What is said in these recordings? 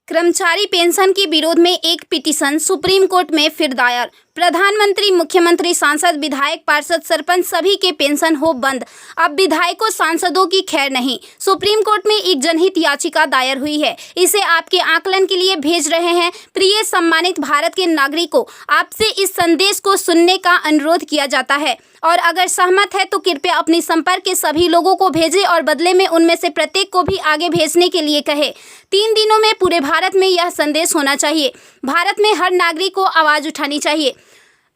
कर्मचारी पेंशन के विरोध में एक पिटीशन सुप्रीम कोर्ट में फिर दायर। प्रधानमंत्री, मुख्यमंत्री, सांसद, विधायक, पार्षद, सरपंच सभी के पेंशन हो बंद। अब विधायकों, सांसदों की खैर नहीं। सुप्रीम कोर्ट में एक जनहित याचिका दायर हुई है। इसे आपके आकलन के लिए भेज रहे हैं। प्रिय सम्मानित भारत के नागरिकों, आपसे इस संदेश को सुनने का अनुरोध किया जाता है और अगर सहमत है तो कृपया अपने संपर्क के सभी लोगों को भेजें और बदले में उनमें से प्रत्येक को भी आगे भेजने के लिए कहें। 3 दिनों में पूरे भारत में यह संदेश होना चाहिए। भारत में हर नागरिक को आवाज़ उठानी चाहिए।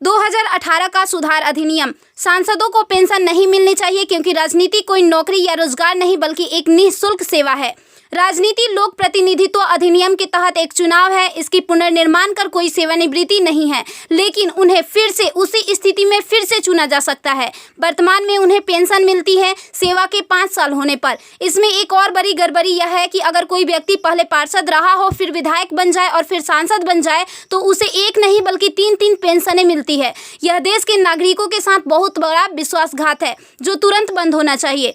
2018 का सुधार अधिनियम। सांसदों को पेंशन नहीं मिलनी चाहिए क्योंकि राजनीति कोई नौकरी या रोजगार नहीं बल्कि एक निःशुल्क सेवा है। राजनीति लोक प्रतिनिधित्व अधिनियम के तहत एक चुनाव है। इसकी पुनर्निर्माण कर कोई सेवानिवृत्ति नहीं है, लेकिन उन्हें फिर से उसी स्थिति में फिर से चुना जा सकता है। वर्तमान में उन्हें पेंशन मिलती है सेवा के 5 साल होने पर। इसमें एक और बड़ी गड़बड़ी यह है कि अगर कोई व्यक्ति पहले पार्षद रहा हो, फिर विधायक बन जाए और फिर सांसद बन जाए तो उसे एक नहीं बल्कि 3-3 पेंशनें मिलती है। यह देश के नागरिकों के साथ बहुत बड़ा विश्वासघात है जो तुरंत बंद होना चाहिए।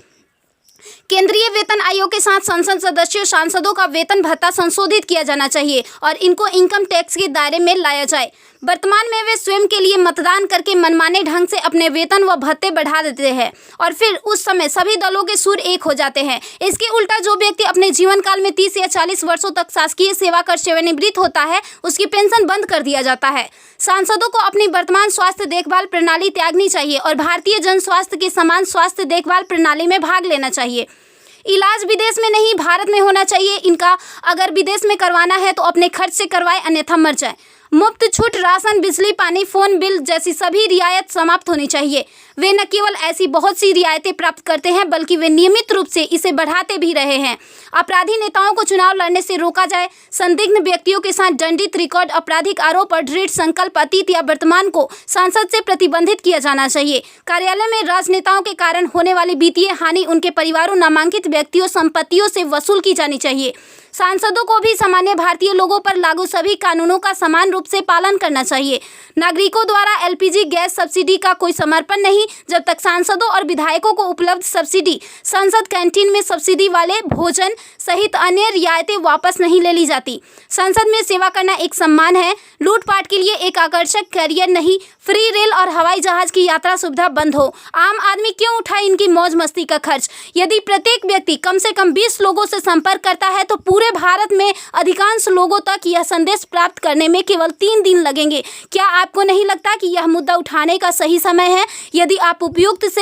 केंद्रीय वेतन आयोग के साथ संसद सदस्यों, सांसदों का वेतन भत्ता संशोधित किया जाना चाहिए और इनको इनकम टैक्स के दायरे में लाया जाए। वर्तमान में वे स्वयं के लिए मतदान करके मनमाने ढंग से अपने वेतन व भत्ते बढ़ा देते हैं और फिर उस समय सभी दलों के सुर एक हो जाते हैं। इसके उल्टा जो व्यक्ति अपने जीवन काल में 30 या 40 वर्षों तक शासकीय सेवा कर सेवानिवृत्त होता है, उसकी पेंशन बंद कर दिया जाता है। सांसदों को अपनी वर्तमान स्वास्थ्य देखभाल प्रणाली त्यागनी चाहिए और भारतीय जन स्वास्थ्य के समान स्वास्थ्य देखभाल प्रणाली में भाग लेना चाहिए। इलाज विदेश में नहीं, भारत में होना चाहिए इनका। अगर विदेश में करवाना है तो अपने खर्च से करवाए, अन्यथा मर जाए। मुफ्त छूट, राशन, बिजली, पानी, फोन बिल जैसी सभी रियायत समाप्त होनी चाहिए। वे न केवल ऐसी बहुत सी रियायतें प्राप्त करते हैं बल्कि वे नियमित रूप से इसे बढ़ाते भी रहे हैं। अपराधी नेताओं को चुनाव लड़ने से रोका जाए। संदिग्ध व्यक्तियों के साथ दंडित रिकॉर्ड, आपराधिक आरोप और दृढ़ संकल्प अतीत या वर्तमान को संसद से प्रतिबंधित किया जाना चाहिए। कार्यालय में राजनेताओं के कारण होने वाली वित्तीय हानि उनके परिवारों, नामांकित व्यक्तियों, संपत्तियों से वसूल की जानी चाहिए। सांसदों को भी सामान्य भारतीय लोगों पर लागू सभी कानूनों का समान रूप से पालन करना चाहिए। नागरिकों द्वारा एलपीजी गैस सब्सिडी का कोई समर्पण नहीं जब तक सांसदों और विधायकों को उपलब्ध सब्सिडी, संसद कैंटीन में सब्सिडी वाले भोजन सहित अन्य रियायतें वापस नहीं ले ली जाती। संसद में सेवा करना एक सम्मान है, लूटपाट के लिए एक आकर्षक करियर नहीं। फ्री रेल और हवाई जहाज की यात्रा सुविधा बंद हो। आम आदमी क्यों उठाए इनकी मौज मस्ती का खर्च? यदि प्रत्येक व्यक्ति कम से कम 20 लोगों से संपर्क करता है तो पूरे भारत में अधिकांश लोगों तक यह संदेश प्राप्त करने में केवल 3 दिन लगेंगे। क्या आपको नहीं लगता कि यह मुद्दा उठाने का सही समय है? यदि आप उपयुक्त से